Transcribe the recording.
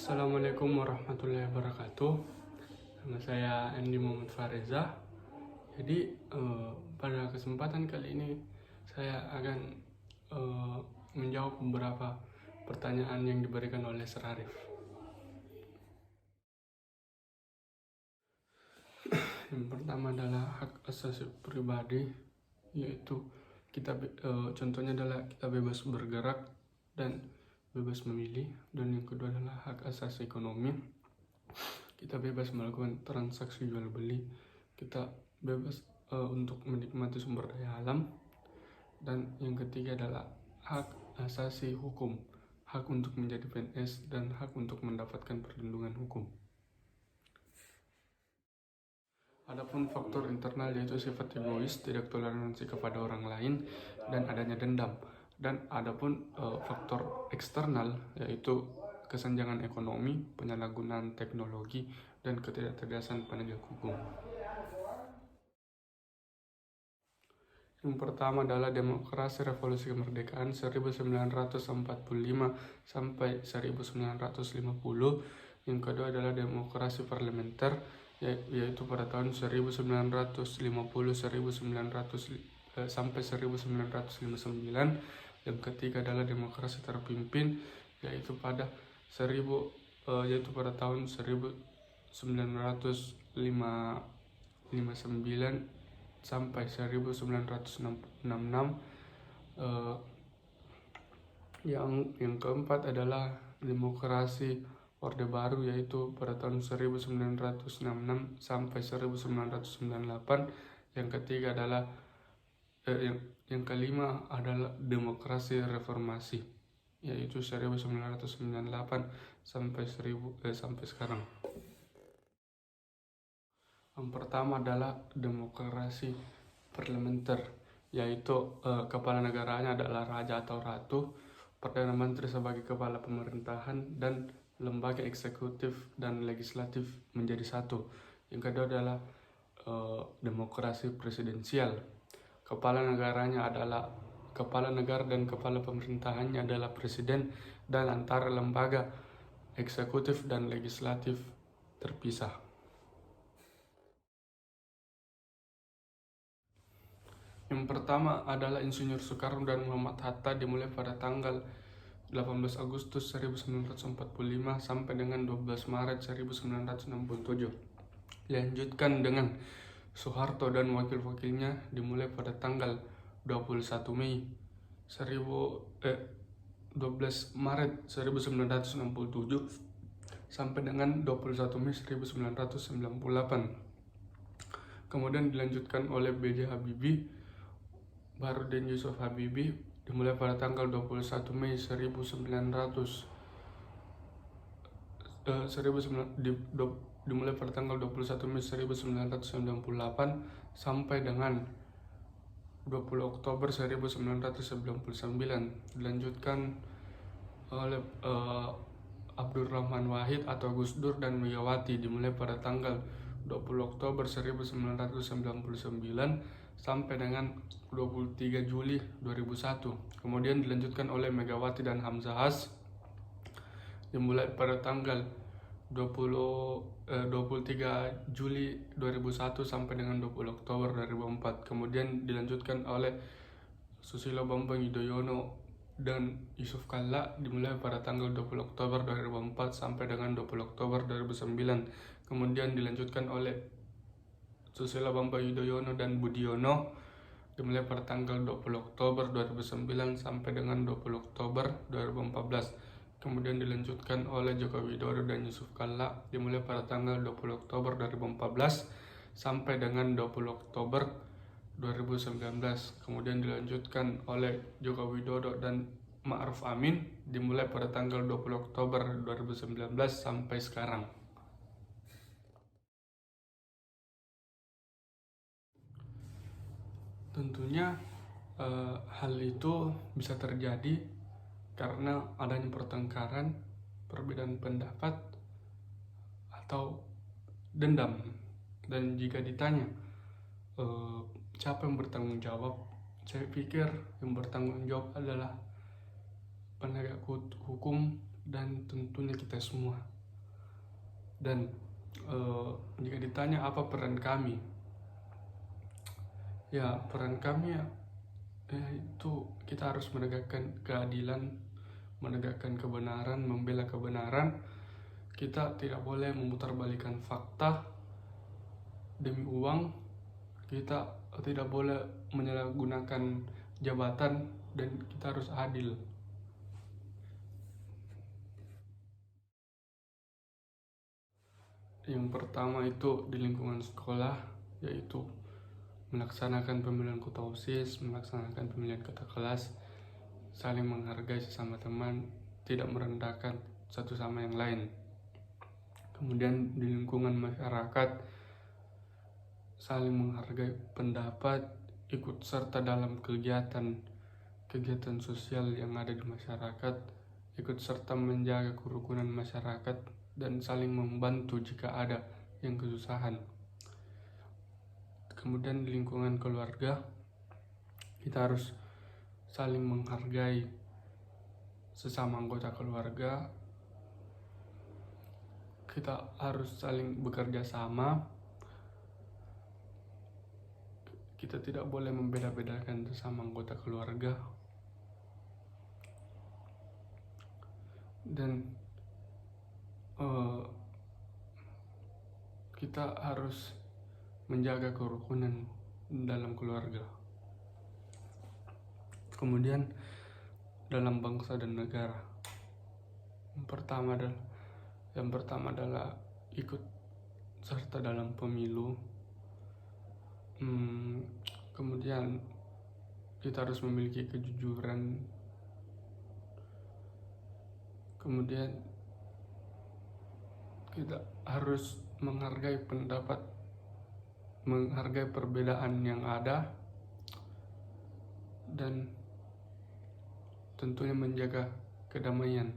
Assalamualaikum warahmatullahi wabarakatuh. Nama saya Andy Muhammad Fareza. Jadi pada kesempatan kali ini saya akan menjawab beberapa pertanyaan yang diberikan oleh Sir Arif. Yang pertama adalah hak asasi pribadi, yaitu kita contohnya adalah kita bebas bergerak dan bebas memilih. Dan yang kedua adalah hak asasi ekonomi, kita bebas melakukan transaksi jual beli, kita bebas untuk menikmati sumber daya alam. Dan yang ketiga adalah hak asasi hukum, hak untuk menjadi PNS dan hak untuk mendapatkan perlindungan hukum. Adapun faktor internal yaitu sifat egois, tidak toleransi kepada orang lain, dan adanya dendam. Dan adapun faktor eksternal yaitu kesenjangan ekonomi, penyalahgunaan teknologi, dan ketidaktegasan penegak hukum. Yang pertama adalah demokrasi revolusi kemerdekaan 1945 sampai 1950. Yang kedua adalah demokrasi parlementer, yaitu pada tahun 1950 sampai 1959. Yang ketiga adalah demokrasi terpimpin, yaitu pada tahun 1959 sampai 1966. Yang keempat adalah demokrasi Orde Baru, yaitu pada tahun 1966 sampai 1998. Yang ketiga adalah yang kelima adalah demokrasi reformasi, yaitu 1998 sampai sekarang. Yang pertama adalah demokrasi parlementer, yaitu kepala negaranya adalah raja atau ratu, perdana menteri sebagai kepala pemerintahan, dan lembaga eksekutif dan legislatif menjadi satu. Yang kedua adalah demokrasi presidensial. Kepala negaranya adalah kepala negara dan kepala pemerintahannya adalah presiden, dan antara lembaga eksekutif dan legislatif terpisah. Yang pertama adalah Insinyur Soekarno dan Muhammad Hatta, dimulai pada tanggal 18 Agustus 1945 sampai dengan 12 Maret 1967. Dilanjutkan dengan Soeharto dan wakil-wakilnya, dimulai pada tanggal 21 Maret 1967 sampai dengan 21 Mei 1998. Kemudian dilanjutkan oleh B.J. Habibie, Baharudin Yusuf Habibie, dimulai pada tanggal 21 Mei dimulai pada tanggal 21 Mei 1998 sampai dengan 20 Oktober 1999. Dilanjutkan oleh Abdurrahman Wahid atau Gus Dur dan Megawati, dimulai pada tanggal 20 Oktober 1999 sampai dengan 23 Juli 2001. Kemudian dilanjutkan oleh Megawati dan Hamzahas, dimulai pada tanggal 23 Juli 2001 sampai dengan 20 Oktober 2004. Kemudian dilanjutkan oleh Susilo Bambang Yudhoyono dan Yusuf Kalla, dimulai pada tanggal 20 Oktober 2004 sampai dengan 20 Oktober 2009. Kemudian dilanjutkan oleh Susilo Bambang Yudhoyono dan Budiono, dimulai pada tanggal 20 Oktober 2009 sampai dengan 20 Oktober 2014. Kemudian dilanjutkan oleh Joko Widodo dan Yusuf Kalla, dimulai pada tanggal 20 Oktober 2014 sampai dengan 20 Oktober 2019. Kemudian dilanjutkan oleh Joko Widodo dan Ma'ruf Amin, dimulai pada tanggal 20 Oktober 2019 sampai sekarang. Tentunya hal itu bisa terjadi karena adanya pertengkaran, perbedaan pendapat, atau dendam. Dan jika ditanya siapa yang bertanggung jawab, saya pikir yang bertanggung jawab adalah penegak hukum dan tentunya kita semua. Dan jika ditanya apa peran kami, ya peran kami itu kita harus menegakkan keadilan, menegakkan kebenaran, membela kebenaran. Kita tidak boleh memutarbalikkan fakta demi uang. Kita tidak boleh menyalahgunakan jabatan, dan kita harus adil. Yang pertama itu di lingkungan sekolah, yaitu melaksanakan pemilihan ketua OSIS, melaksanakan pemilihan ketua kelas, saling menghargai sesama teman, tidak merendahkan satu sama yang lain. Kemudian di lingkungan masyarakat, saling menghargai pendapat, ikut serta dalam kegiatan sosial yang ada di masyarakat, ikut serta menjaga kerukunan masyarakat, dan saling membantu jika ada yang kesusahan. Kemudian di lingkungan keluarga, kita harus saling menghargai sesama anggota keluarga. Kita harus saling bekerja sama. Kita tidak boleh membeda-bedakan sesama anggota keluarga. Dan kita harus menjaga kerukunan dalam keluarga. Kemudian dalam bangsa dan negara, yang pertama adalah ikut serta dalam pemilu. Kemudian kita harus memiliki kejujuran. Kemudian kita harus menghargai pendapat, menghargai perbedaan yang ada, dan tentunya menjaga kedamaian.